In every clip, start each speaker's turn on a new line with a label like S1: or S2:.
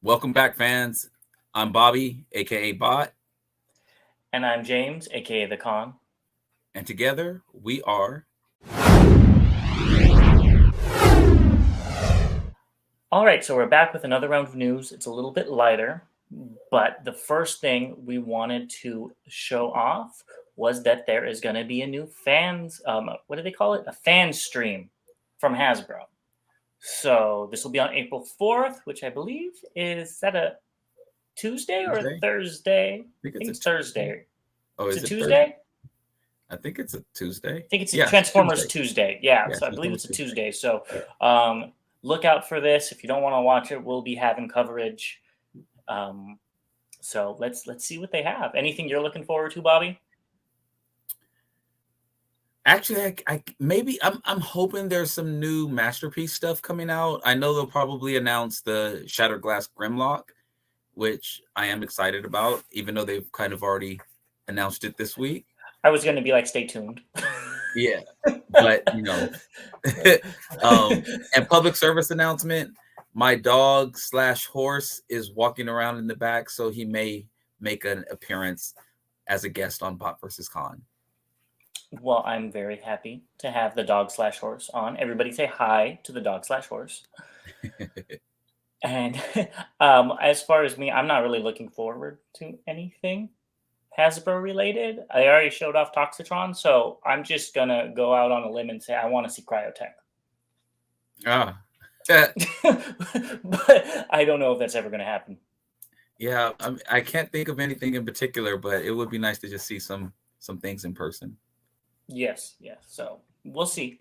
S1: Welcome back, fans. I'm Bobby, aka Bot,
S2: And I'm James, aka The Con.
S1: and together we are.
S2: All right, so we're back with another round of news. It's a little bit lighter, but the first thing we wanted to show off was that there is going to be a new what do they call it? A fan stream from Hasbro. So this will be on April 4th, which I believe is that a Tuesday or a
S1: Tuesday?
S2: Thursday?
S1: I think
S2: I think
S1: it's a
S2: it's
S1: Tuesday.
S2: Thursday.
S1: Oh,
S2: Is
S1: is
S2: it
S1: it Thursday?
S2: Tuesday?
S1: I think it's a Tuesday.
S2: I think it's a
S1: Yeah,
S2: Transformers
S1: Tuesday.
S2: Tuesday. Yeah,
S1: Yeah,
S2: so I believe
S1: Transformers
S2: it's a
S1: Tuesday.
S2: Tuesday. So look out for this. If you don't want to watch it, we'll be having coverage. So let's see what they have. Anything you're looking forward to, Bobby?
S1: Actually, I'm hoping there's some new masterpiece stuff coming out. I know they'll probably announce the Shattered Glass Grimlock, which I am excited about, even though they've kind of already announced it this week.
S2: I was going to be like, stay tuned.
S1: Yeah, but and public service announcement. My dog slash horse is walking around in the back, so he may make an appearance as a guest on Bot versus Con.
S2: Well, I'm very happy to have the dog slash horse on. Everybody say hi to the dog slash horse. And as far as me, I'm not really looking forward to anything Hasbro related. I already showed off Toxitron, so I'm just gonna go out on a limb and say I want to see Cryotech.
S1: Ah,
S2: But I don't know if that's ever going to happen.
S1: yeah, I can't think of anything in particular, but it would be nice to just see some things in person.
S2: Yes. So we'll see.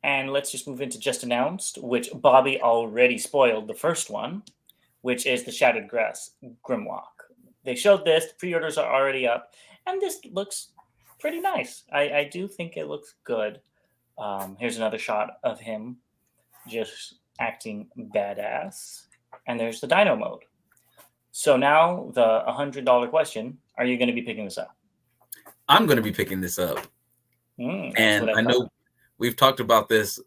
S2: And let's just move into just announced, which Bobby already spoiled the first one, which is the Shattered Grass Grimlock. They showed this. The pre-orders are already up, and this looks pretty nice. I do think it looks good. Here's another shot of him just acting badass. And there's the dino mode. So now the $100 question, are you going to be picking this up?
S1: I'm going to be picking this up. And I know we've talked about this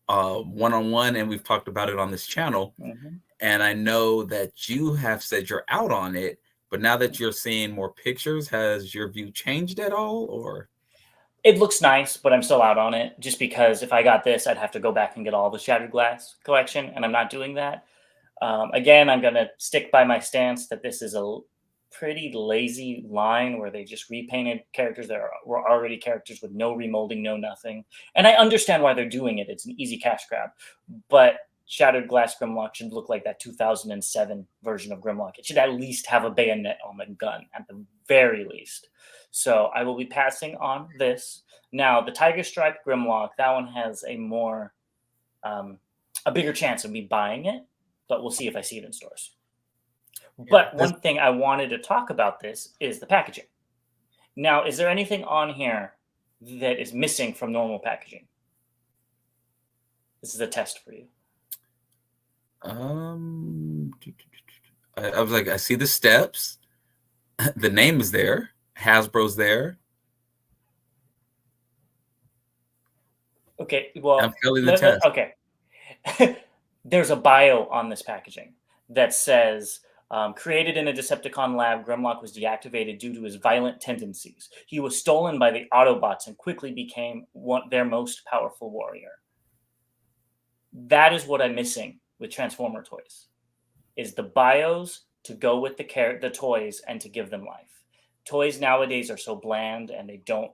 S1: one-on-one, and we've talked about it on this channel.
S2: Mm-hmm.
S1: And I know that you have said you're out on it, but now that you're seeing more pictures, has your view changed at all? Or
S2: it looks nice, but I'm still out on it just because if I got this, I'd have to go back and get all the Shattered Glass collection, and I'm not doing that. Again, I'm going to stick by my stance that this is a pretty lazy line where they just repainted characters that were already characters with no remolding, no nothing. And I understand why they're doing it. It's an easy cash grab. But Shattered Glass Grimlock should look like that 2007 version of Grimlock. It should at least have a bayonet on the gun, at the very least. So I will be passing on this. Now, the Tiger Stripe Grimlock, that one has a more, a bigger chance of me buying it, but we'll see if I see it in stores. But one thing I wanted to talk about this is the packaging. Now, is there anything on here that is missing from normal packaging? This is a test for you.
S1: I was like, I see the steps. The name is there. Hasbro's there.
S2: Okay, well,
S1: I'm failing the test.
S2: Okay. There's a bio on this packaging that says, created in a Decepticon lab, Grimlock was deactivated due to his violent tendencies. He was stolen by the Autobots and quickly became their most powerful warrior. That is what I'm missing with Transformer toys, is the bios to go with the toys and to give them life. Toys nowadays are so bland, and they don't,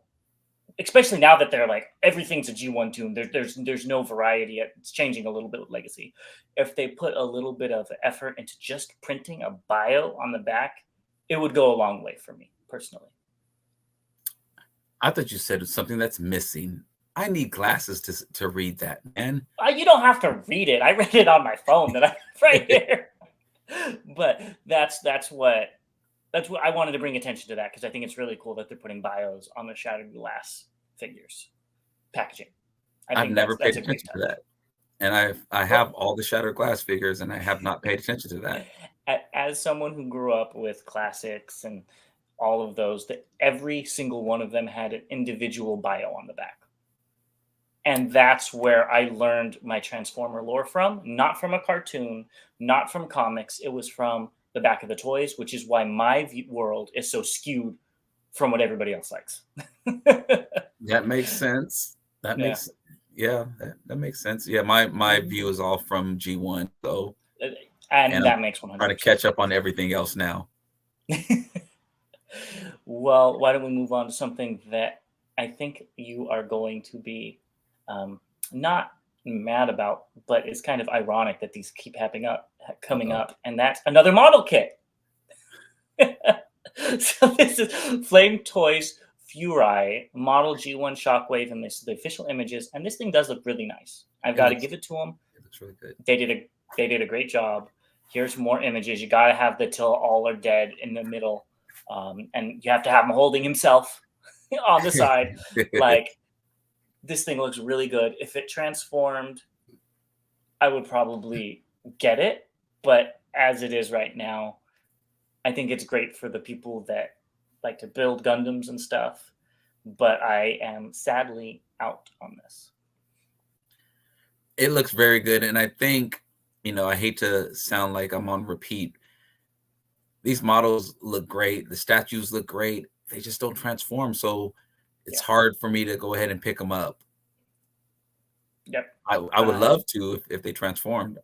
S2: especially now that they're like everything's a G1 tune. There's no variety. It's changing a little bit with Legacy. If they put a little bit of effort into just printing a bio on the back, it would go a long way for me personally.
S1: I thought you said it's something that's missing. I need glasses to read that, man.
S2: You don't have to read it. I read it on my phone that I right here. But that's what I wanted to bring attention to, that because I think it's really cool that they're putting bios on the Shattered Glass figures packaging.
S1: I've never paid attention to that, and I have all the Shattered Glass figures, and I have not paid attention to that.
S2: As someone who grew up with classics and all of those, that every single one of them had an individual bio on the back, And that's where I learned my Transformer lore from, not from a cartoon, not from comics. It was from the back of the toys, which is why my world is so skewed from what everybody else likes.
S1: That makes sense. That
S2: Yeah.
S1: makes yeah, that makes sense. Yeah, my view is all from G1, so and
S2: And
S1: I'm
S2: that makes
S1: trying to
S2: 100%
S1: catch up
S2: sense.
S1: on everything else now.
S2: Well, why don't we move on to something that I think you are going to be not mad about, but it's kind of ironic that these keep coming
S1: Uh-oh.
S2: up, and that's another model kit. So this is Flame Toys Furai Model G1 Shockwave, and this is the official images. And this thing does look really nice. I've
S1: It
S2: got to
S1: looks
S2: give it to them.
S1: it looks really good.
S2: They did a great job. Here's more images. You got to have the till all are dead in the middle, and you have to have him holding himself on the side. Like, this thing looks really good. If it transformed, I would probably get it, but as it is right now, I think it's great for the people that like to build Gundams and stuff, but I am sadly out on this.
S1: It looks very good, and I think, I hate to sound like I'm on repeat. These models look great. The statues look great. They just don't transform, so it's
S2: Yeah.
S1: hard for me to go ahead and pick them up.
S2: Yep.
S1: I would love to if they transformed.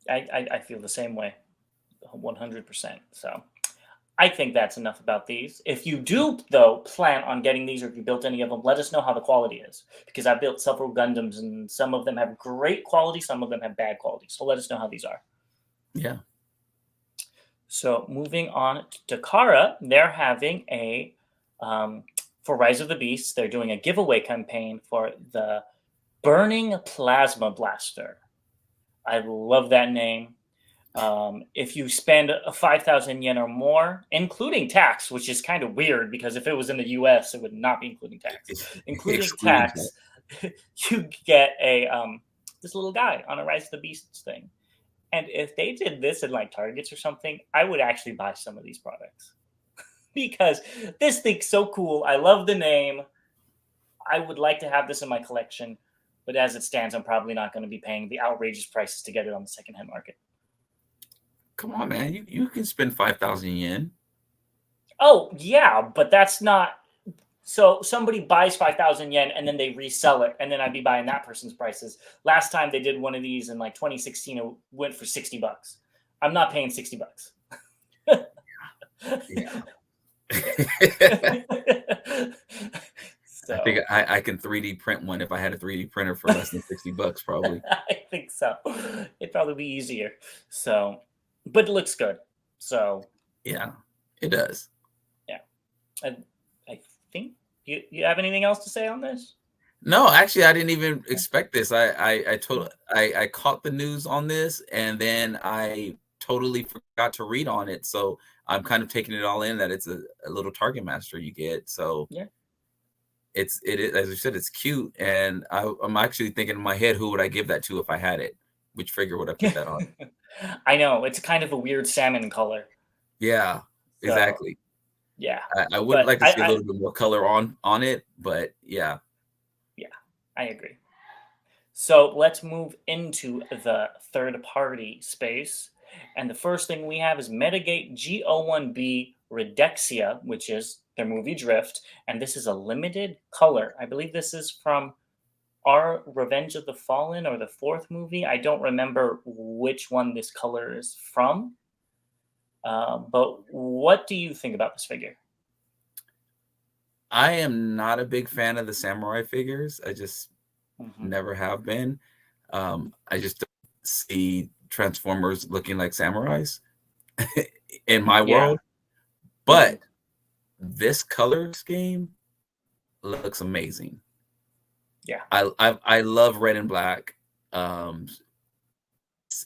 S2: I feel the same way, 100%. So I think that's enough about these. If you do, though, plan on getting these, or if you built any of them, let us know how the quality is. Because I built several Gundams, and some of them have great quality, some of them have bad quality. So let us know how these are.
S1: Yeah.
S2: So moving on to Takara, they're having for Rise of the Beasts, they're doing a giveaway campaign for the Burning Plasma Blaster. I love that name. If you spend 5,000 yen or more, including tax, which is kind of weird because if it was in the US, it would not be including tax. Including
S1: Excluding that.
S2: tax, you get this little guy on a Rise of the Beasts thing. And if they did this in like Targets or something, I would actually buy some of these products because this thing's so cool. I love the name. I would like to have this in my collection, but as it stands, I'm probably not going to be paying the outrageous prices to get it on the secondhand market.
S1: Come on, man. You can spend 5,000 yen.
S2: Oh, yeah, but that's not. So somebody buys 5,000 yen and then they resell it, and then I'd be buying that person's prices. Last time they did one of these in like 2016, it went for $60. I'm not paying $60.
S1: Yeah.
S2: So,
S1: I think I can 3D print one if I had a 3D printer for less than $60, probably.
S2: I think so. It'd probably be easier. So, but it looks good. So,
S1: Yeah, it does.
S2: yeah. I think you have anything else to say on this?
S1: No, actually, I didn't even expect this. I caught the news on this, and then I totally forgot to read on it. So I'm kind of taking it all in that it's a little Target Master you get. So
S2: Yeah.
S1: it is, as you said, it's cute, and I'm actually thinking in my head, who would I give that to if I had it? Which figure would I put that on?
S2: I know it's kind of a weird salmon color.
S1: Yeah,
S2: So,
S1: exactly.
S2: yeah,
S1: I would
S2: but
S1: like to see a little bit more color on it, but yeah.
S2: Yeah, I agree. So let's move into the third party space. And the first thing we have is Metagate G01B Redexia, which is their movie Drift. And this is a limited color. I believe this is from our Revenge of the Fallen or the fourth movie. I don't remember which one this color is from. But what do you think about this figure?
S1: I am not a big fan of the samurai figures. I just never have been. I just don't see Transformers looking like samurais in my
S2: Yeah.
S1: world. But this color scheme looks amazing.
S2: Yeah.
S1: I love red and black.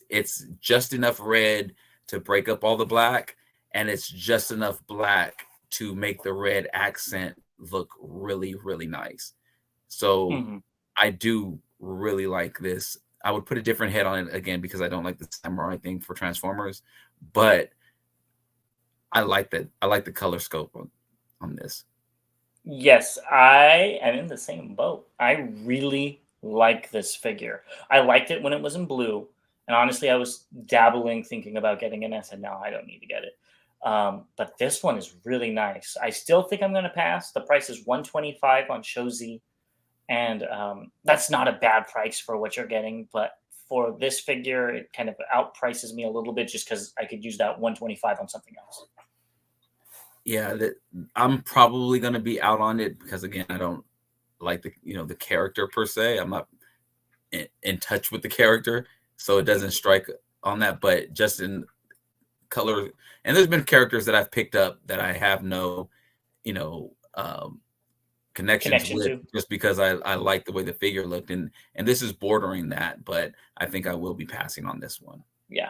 S1: It's just enough red to break up all the black, and it's just enough black to make the red accent look really, really nice. So I do really like this. I would put a different head on it again because I don't like the samurai thing for Transformers, but I like that. I like the color scope on this.
S2: Yes, I am in the same boat. I really like this figure. I liked it when it was in blue, and honestly, I was dabbling, thinking about getting it. And I said, no, I don't need to get it. But this one is really nice. I still think I'm going to pass. The price is 125 on Shozi, and that's not a bad price for what you're getting. But for this figure, it kind of outprices me a little bit just because I could use that 125 on something else.
S1: Yeah, that I'm probably gonna be out on it because again, I don't like the character per se. I'm not in touch with the character, so it doesn't strike on that. But just in color, and there's been characters that I've picked up that I have no, you know, connections
S2: Connection
S1: with
S2: to.
S1: just because I like the way the figure looked, and this is bordering that, but I think I will be passing on this one.
S2: Yeah.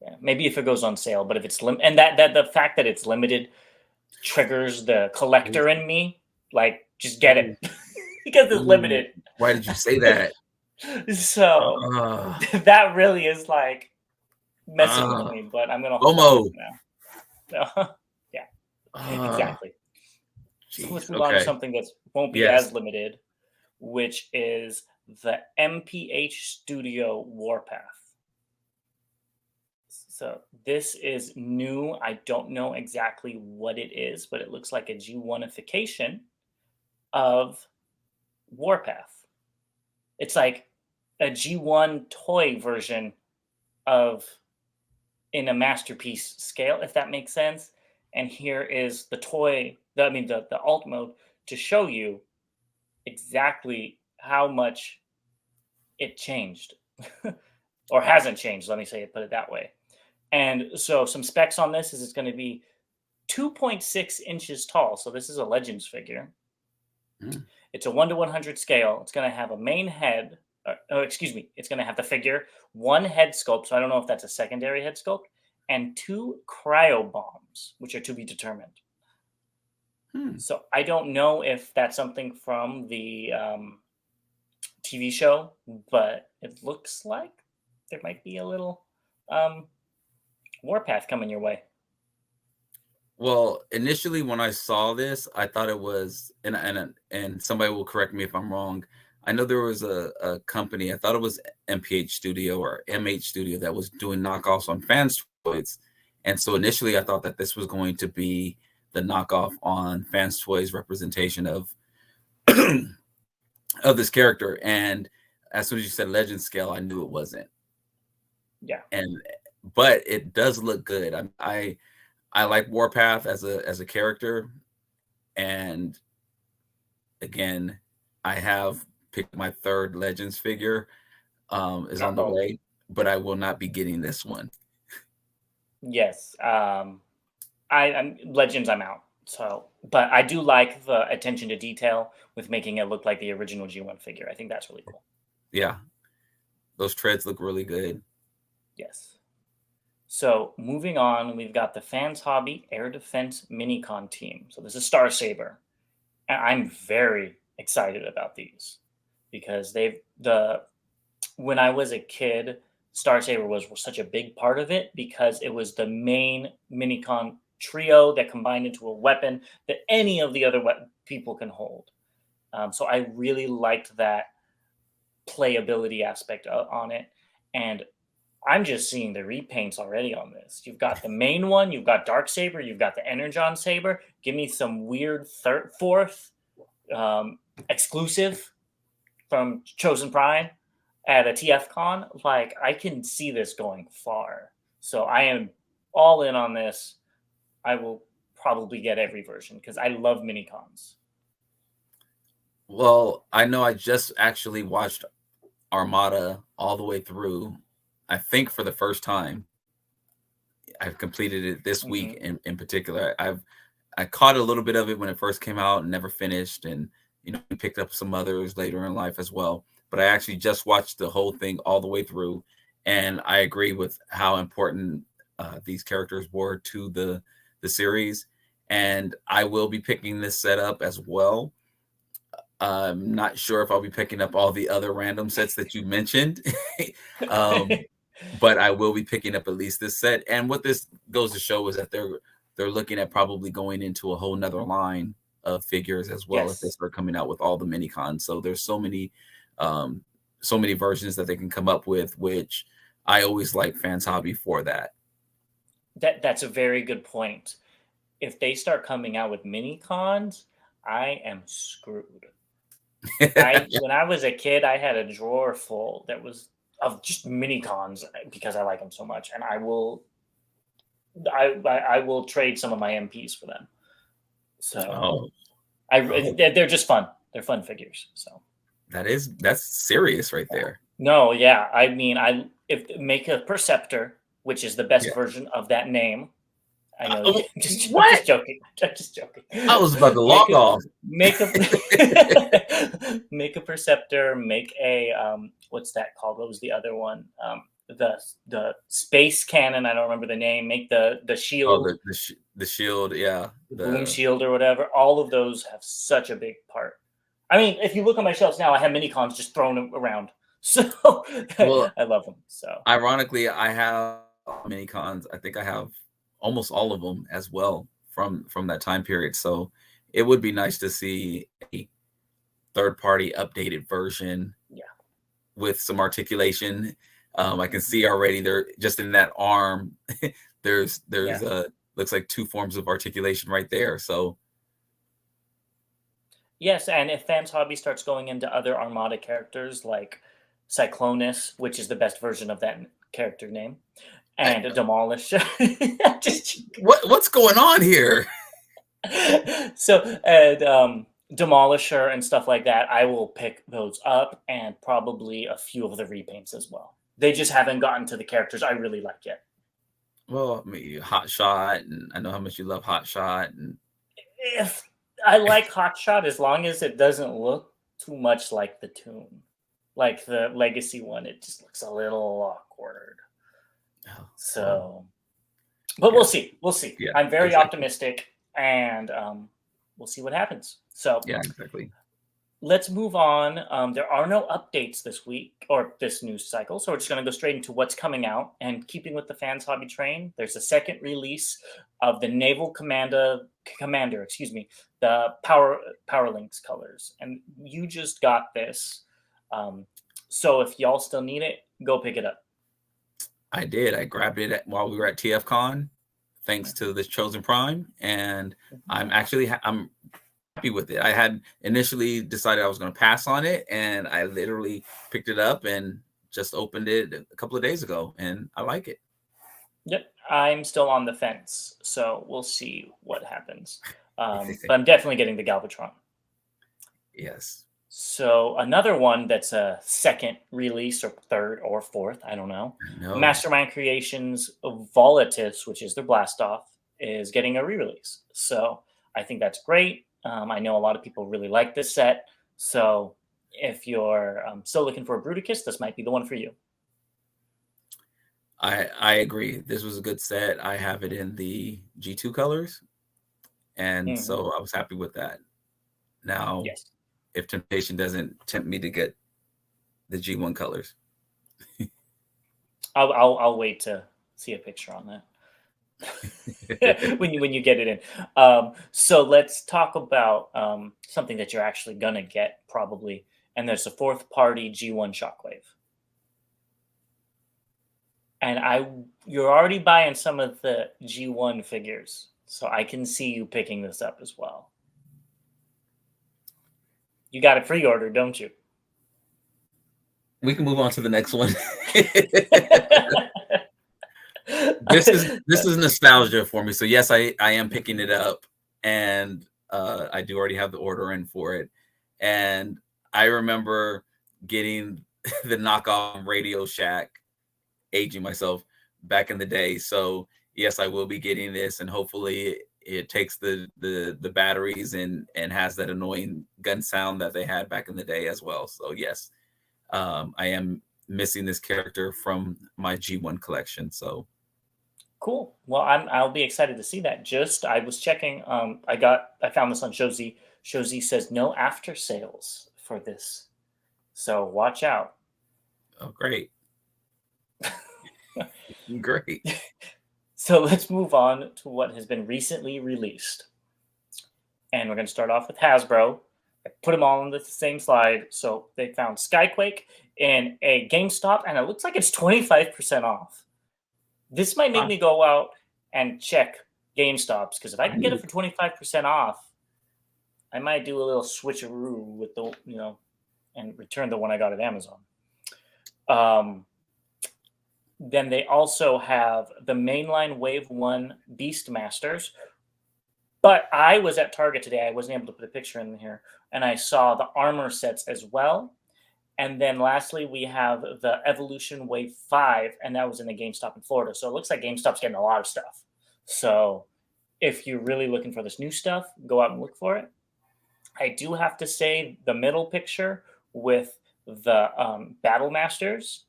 S2: Yeah, maybe if it goes on sale, but if it's and that the fact that it's limited triggers the collector in me. Like, just get
S1: Ooh,
S2: it because it's
S1: ooh,
S2: limited.
S1: why did you say that?
S2: So
S1: Uh,
S2: that really is like messing with
S1: uh,
S2: me, but I'm gonna hold on to it
S1: FOMO.
S2: now. So, yeah,
S1: Uh,
S2: exactly. So
S1: jeez.
S2: let's move on to
S1: Okay.
S2: something that won't be
S1: Yes.
S2: as limited, which is the MPH Studio Warpath. So this is new. I don't know exactly what it is, but it looks like a G1ification of Warpath. It's like a G1 toy version of in a masterpiece scale, if that makes sense. And here is the toy, the alt mode to show you exactly how much it changed or hasn't changed. Let me say it, put it that way. And so some specs on this is it's going to be 2.6 inches tall. So this is a Legends figure.
S1: Mm.
S2: It's a 1 to 100 scale. It's going to have a main head. Excuse me. It's going to have the figure, one head sculpt. So I don't know if that's a secondary head sculpt, and two cryo bombs, which are to be determined.
S1: Hmm.
S2: So I don't know if that's something from the TV show, but it looks like there might be a little warpath coming your way.
S1: Well, initially when I saw this, I thought it was, and somebody will correct me if I'm wrong. I know there was a company, I thought it was MPH Studio or MH Studio that was doing knockoffs on Fans Toys. And so initially I thought that this was going to be the knockoff on Fans Toys representation of of this character. And as soon as you said legend scale, I knew it wasn't.
S2: Yeah.
S1: And but it does look good. I like Warpath as a character, and again, I have picked my third Legends figure, is on the
S2: Uh-oh.
S1: way, but I will not be getting this one.
S2: Yes. I'm Legends. I'm out. So, but I do like the attention to detail with making it look like the original G1 figure. I think that's really cool.
S1: Yeah, those treads look really good.
S2: Yes. So moving on, we've got the Fans Hobby Air Defense Minicon team. So this is Star Saber, and I'm very excited about these because they've the when I was a kid, Star Saber was such a big part of it because it was the main Minicon trio that combined into a weapon that any of the other people can hold. So I really liked that playability aspect on it, and I'm just seeing the repaints already on this. You've got the main one, you've got Dark Saber, you've got the Energon Saber. Give me some weird fourth exclusive from Chosen Prime at a TF Con. Like, I can see this going far. So I am all in on this. I will probably get every version because I love Minicons.
S1: Well, I know I just actually watched Armada all the way through, I think for the first time. I've completed it this week
S2: Mm-hmm.
S1: in particular. I caught a little bit of it when it first came out and never finished, and picked up some others later in life as well. But I actually just watched the whole thing all the way through, and I agree with how important these characters were to the series. And I will be picking this set up as well. I'm not sure if I'll be picking up all the other random sets that you mentioned, but I will be picking up at least this set. And what this goes to show is that they're looking at probably going into a whole nother line of figures as well if they
S2: Yes.
S1: start coming out with all the Minicons. So there's um, so many versions that they can come up with, which I always like Fans Hobby for that.
S2: That's a very good point. If they start coming out with mini cons, I am screwed. I When I was a kid, I had a drawer full that was of just mini cons because I like them so much, and I will trade some of my MPs for them. So
S1: Oh, oh,
S2: they're just fun. They're fun figures. So
S1: that's serious right there.
S2: no, yeah, I mean, I if make a Perceptor, which is the best
S1: Yeah.
S2: version of that name. I know,
S1: Oh,
S2: I'm
S1: what?
S2: just joking. I'm just joking.
S1: I was about to
S2: Make
S1: log
S2: a
S1: off.
S2: make a make a Perceptor. Make a what's that called? What was the other one? The space cannon. I don't remember the name. Make the
S1: Oh,
S2: shield,
S1: the shield, yeah.
S2: the boom
S1: The
S2: shield or whatever. All of those have such a big part. I mean, if you look on my shelves now, I have Minicons just thrown around. So
S1: well,
S2: I love them. So
S1: ironically, I have mini cons. I think I have almost all of them as well from that time period. So it would be nice to see a third party updated version
S2: yeah.
S1: with some articulation. I can
S2: Mhm.
S1: see already there just in that arm. There's
S2: Yeah.
S1: looks like two forms of articulation right there. So
S2: Yes, and if Fans Hobby starts going into other Armada characters like Cyclonus, which is the best version of that character name,
S1: I,
S2: and Demolish, just
S1: what's going on here?
S2: so and Demolisher and stuff like that, I will pick those up and probably a few of the repaints as well. They just haven't gotten to the characters I really like yet.
S1: Well, I mean, Hot Shot, and I know how much you love Hot Shot, and
S2: If I like Hotshot as long as it doesn't look too much like the tune. Like the legacy one, it just looks a little awkward.
S1: oh, well,
S2: So, but we'll
S1: yeah,
S2: see. We'll see.
S1: yeah,
S2: I'm very
S1: exactly,
S2: optimistic, and we'll see what happens. So
S1: yeah, exactly.
S2: let's move on. There are no updates this week or this news cycle, so we're just going to go straight into what's coming out. And keeping with the Fans Hobby train, there's a second release of the Naval Commander, excuse me, the Power Links colors, and you just got this. So if y'all still need it, go pick it up.
S1: I did. I grabbed it while we were at TFCon, thanks to this Chosen Prime, and
S2: Mhm.
S1: I'm happy with it. I had initially decided I was going to pass on it, and I literally picked it up and just opened it a couple of days ago, and I like it.
S2: Yep, I'm still on the fence, so we'll see what happens. But I'm definitely getting the Galvatron.
S1: Yes,
S2: So another one that's a second release or third or fourth, I don't know.
S1: I know.
S2: Mastermind Creations Volatus, which is their blast off, is getting a re-release. So I think that's great. I know a lot of people really like this set. So if you're still looking for a Bruticus, this might be the one for you.
S1: I agree. This was a good set. I have it in the G2 colors, and
S2: Mhm.
S1: so I was happy with that. Now,
S2: Yes,
S1: if temptation doesn't tempt me to get the G1 colors.
S2: I'll wait to see a picture on that. When you get it in. So let's talk about something that you're actually gonna get probably, and there's a fourth party G1 Shockwave. And you're already buying some of the G1 figures, so I can see you picking this up as well. You got it pre-ordered, don't you?
S1: We can move on to the next one. This is nostalgia for me. So yes, I am picking it up, and I do already have the order in for it. And I remember getting the knockoff Radio Shack, aging myself, back in the day. So yes, I will be getting this, and hopefully it takes the batteries and has that annoying gun sound that they had back in the day as well. So yes, I am missing this character from my G1 collection. So
S2: Cool. Well, I'll be excited to see that. Just I was checking. I found this on Shozi. Shozi says no after sales for this, so watch out.
S1: oh, great. Great.
S2: So let's move on to what has been recently released. And we're going to start off with Hasbro. I put them all on the same slide. So they found Skyquake in a GameStop, and it looks like it's 25% off. This might make me go out and check GameStops, because if I can get it for 25% off, I might do a little switcheroo with the, and return the one I got at Amazon. Then they also have the mainline Wave 1 Beastmasters. But I was at Target today. I wasn't able to put a picture in here. And I saw the armor sets as well. And then lastly, we have the Evolution Wave 5. And that was in the GameStop in Florida. So it looks like GameStop's getting a lot of stuff. So if you're really looking for this new stuff, go out and look for it. I do have to say the middle picture with the Battle Masters,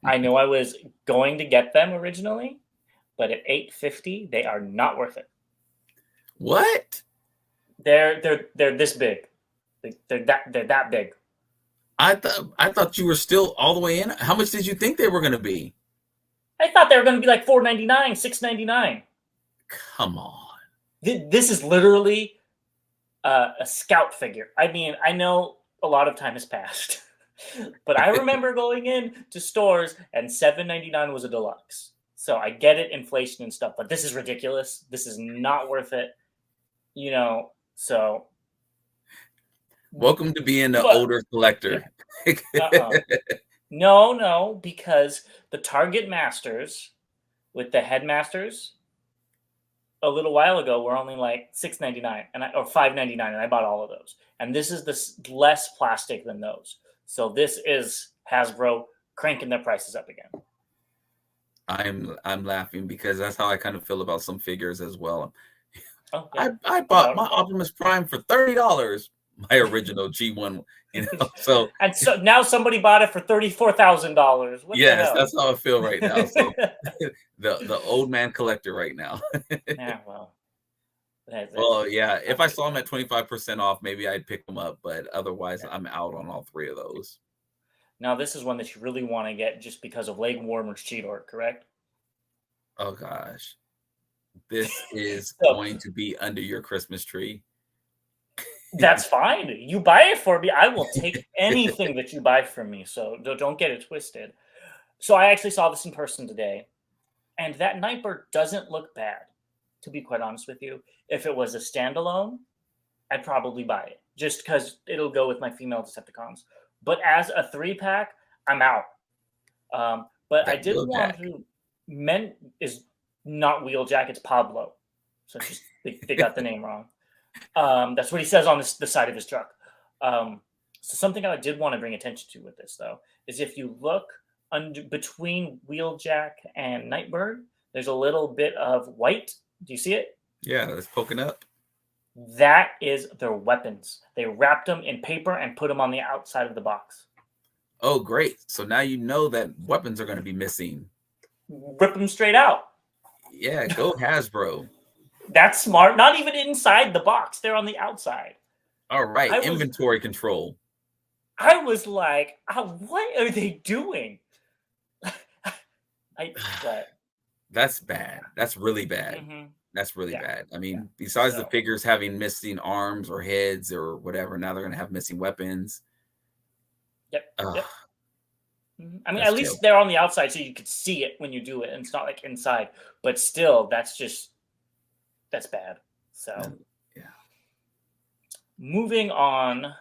S2: I know I was going to get them originally, but at $8.50, they are not worth it.
S1: What?
S2: They're this big. They're that big.
S1: I thought you were still all the way in. How much did you think they were going to be?
S2: I thought they were going to be like $4.99, $6.99.
S1: Come on.
S2: This is literally a scout figure. I mean, I know a lot of time has passed, but I remember going in to stores and $7.99 was a deluxe. So I get it, inflation and stuff, but this is ridiculous. This is not worth it. So.
S1: Welcome to being an older collector.
S2: No, because the Target Masters with the Headmasters a little while ago were only like $6.99 or $5.99, and I bought all of those. And this is less plastic than those. So this is Hasbro cranking their prices up again.
S1: I'm laughing because that's how I kind of feel about some figures as well.
S2: Oh, yeah.
S1: I bought my Optimus Prime for $30. My original G1, So
S2: now somebody bought it for $34,000.
S1: Yes, that's how I feel right now. So the old man collector right now.
S2: Yeah, well.
S1: Well, yeah. If I saw them at 25% off, maybe I'd pick them up, but otherwise, I'm out on all three of those.
S2: Now, this is one that you really want to get just because of Leg Warmer's Cheetor, correct?
S1: Oh gosh, this is going to be under your Christmas tree.
S2: That's fine. You buy it for me. I will take anything that you buy from me. So don't get it twisted. So I actually saw this in person today, and that Nightbird doesn't look bad, to be quite honest with you. If it was a standalone, I'd probably buy it just because it'll go with my female Decepticons. But as a 3-pack, I'm out. But I did want to. Men is not Wheeljack, it's Pablo. So they got the name wrong. That's what he says on the side of his truck. So something I did want to bring attention to with this, though, is if you look between Wheeljack and Nightbird, there's a little bit of white. Do you see it?
S1: Yeah, it's poking up.
S2: That is their weapons. They wrapped them in paper and put them on the outside of the box.
S1: Oh, great. So now you know that weapons are going to be missing.
S2: Rip them straight out.
S1: Yeah, go Hasbro.
S2: That's smart. Not even inside the box. They're on the outside.
S1: All right. Inventory control.
S2: I was like, what are they doing?
S1: That's bad. That's really bad.
S2: Mm-hmm.
S1: That's really bad. I mean, besides the figures having missing arms or heads or whatever, now they're going to have missing weapons.
S2: Yep. Mm-hmm. I mean, at least they're on the outside so you could see it when you do it. And it's not like inside. But still, that's bad. So,
S1: yeah.
S2: Moving on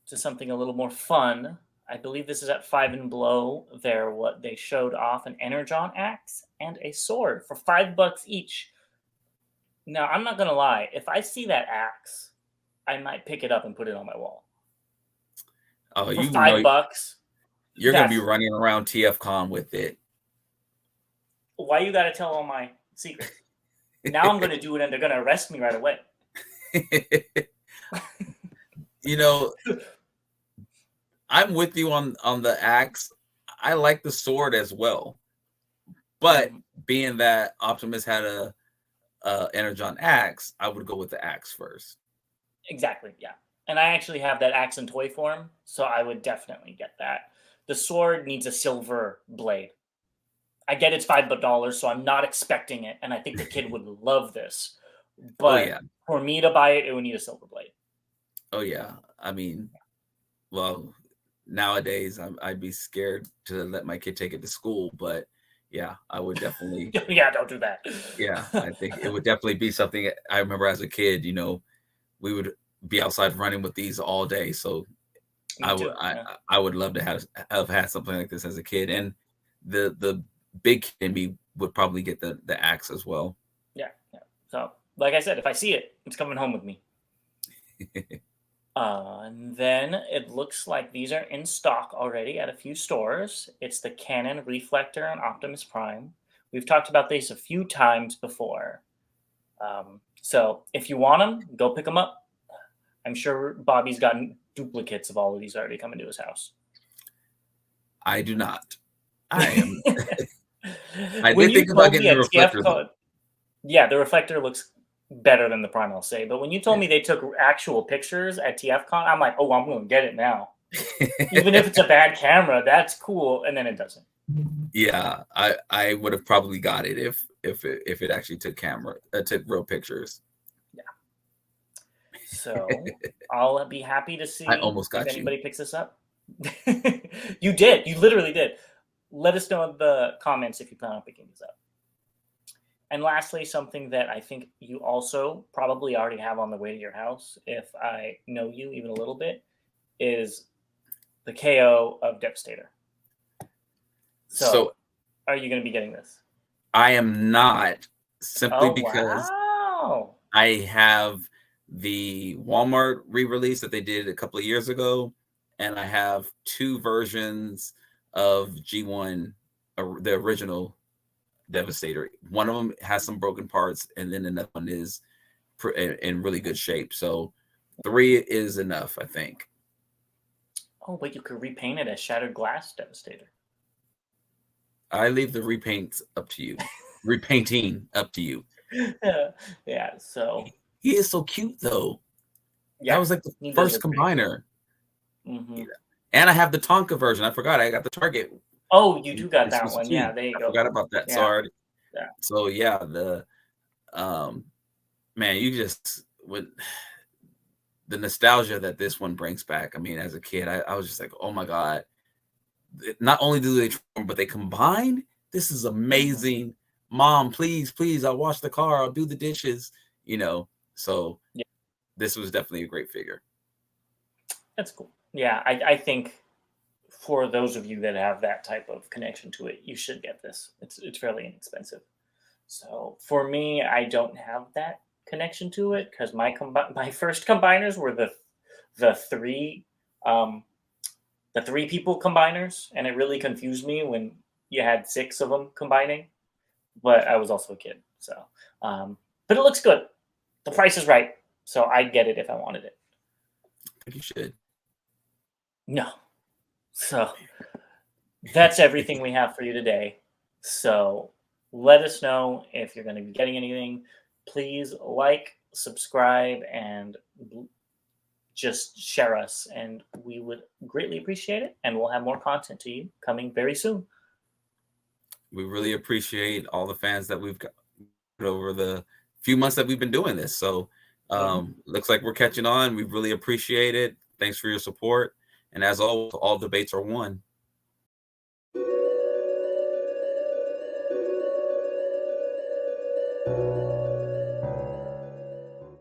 S2: to something a little more fun. I believe this is at 5 and Below. They showed off an Energon axe and a sword for $5 each. Now, I'm not gonna lie. If I see that axe, I might pick it up and put it on my wall.
S1: Oh,
S2: for $5.
S1: You're gonna be running around TFCon with it.
S2: Why you gotta tell all my secrets? Now I'm gonna do it, and they're gonna arrest me right away.
S1: I'm with you on the axe. I like the sword as well, but being that Optimus had a Energon axe, I would go with the axe first.
S2: Exactly, yeah. And I actually have that axe in toy form, so I would definitely get that. The sword needs a silver blade. I get it's $5, so I'm not expecting it, and I think the kid would love this.
S1: Oh
S2: But
S1: yeah.
S2: for me to buy it, it would need a silver blade.
S1: Oh yeah. I mean, well, nowadays I'd be scared to let my kid take it to school, but yeah, I would definitely.
S2: Yeah, don't do that.
S1: Yeah, I think it would definitely be something. I remember as a kid, we would be outside running with these all day. So
S2: Me too. Yeah.
S1: I would love to have had something like this as a kid, and the big kid in me would probably get the axe as well.
S2: Yeah. Yeah. So, like I said, if I see it, it's coming home with me. And then it looks like these are in stock already at a few stores. It's the Canon Reflector and Optimus Prime. We've talked about these a few times before. So if you want them, go pick them up. I'm sure Bobby's gotten duplicates of all of these already coming to his house.
S1: I do not. I am. I
S2: When
S1: did
S2: you
S1: think about
S2: told me
S1: getting the
S2: at
S1: reflector though.
S2: TFCon, yeah, the reflector looks better than the Prime, I'll say. But when you told me they took actual pictures at TFCon, I'm like, oh, I'm going to get it now. Even if it's a bad camera, that's cool. And then it doesn't.
S1: Yeah, I would have probably got it if it actually took real pictures.
S2: Yeah. So I'll be happy to see
S1: I almost
S2: if
S1: got you.
S2: anybody picks this up. You did. You literally did. Let us know in the comments if you plan on picking this up. And lastly, something that I think you also probably already have on the way to your house, if I know you even a little bit, is the KO of Devastator. So are you going to be getting this?
S1: I am not, simply because
S2: wow.
S1: I have the Walmart re-release that they did a couple of years ago, and I have two versions of G1, the original Devastator. One of them has some broken parts, and then another one is in really good shape. So 3 is enough, I think.
S2: Oh, but you could repaint it as Shattered Glass Devastator.
S1: I leave the repaints up to you. Repainting up to you.
S2: Yeah, so
S1: he is so cute though.
S2: Yeah,
S1: that was like the first combiner.
S2: Mm-hmm.
S1: And I have the Tonka version. I forgot I got the Target.
S2: Oh, you do got that one. Yeah, there you go.
S1: I forgot about that.
S2: Yeah.
S1: So yeah, the man, you just with the nostalgia that this one brings back. I mean, as a kid, I was just like, oh my God. Not only do they transform, but they combine. This is amazing. Mm-hmm. Mom, please, I'll wash the car, I'll do the dishes, So yeah, this was definitely a great figure.
S2: That's cool. Yeah, I think for those of you that have that type of connection to it, you should get this. It's fairly inexpensive. So for me, I don't have that connection to it because my first combiners were the three people combiners, and it really confused me when you had 6 of them combining. But I was also a kid, so but it looks good. The price is right, so I'd get it if I wanted it.
S1: I think you should.
S2: No. So that's everything we have for you today. So let us know if you're going to be getting anything. Please like, subscribe, and just share us, and we would greatly appreciate it. And we'll have more content to you coming very soon.
S1: We really appreciate all the fans that we've got over the few months that we've been doing this. So looks like we're catching on. We really appreciate it. Thanks for your support. And as always, all debates are won.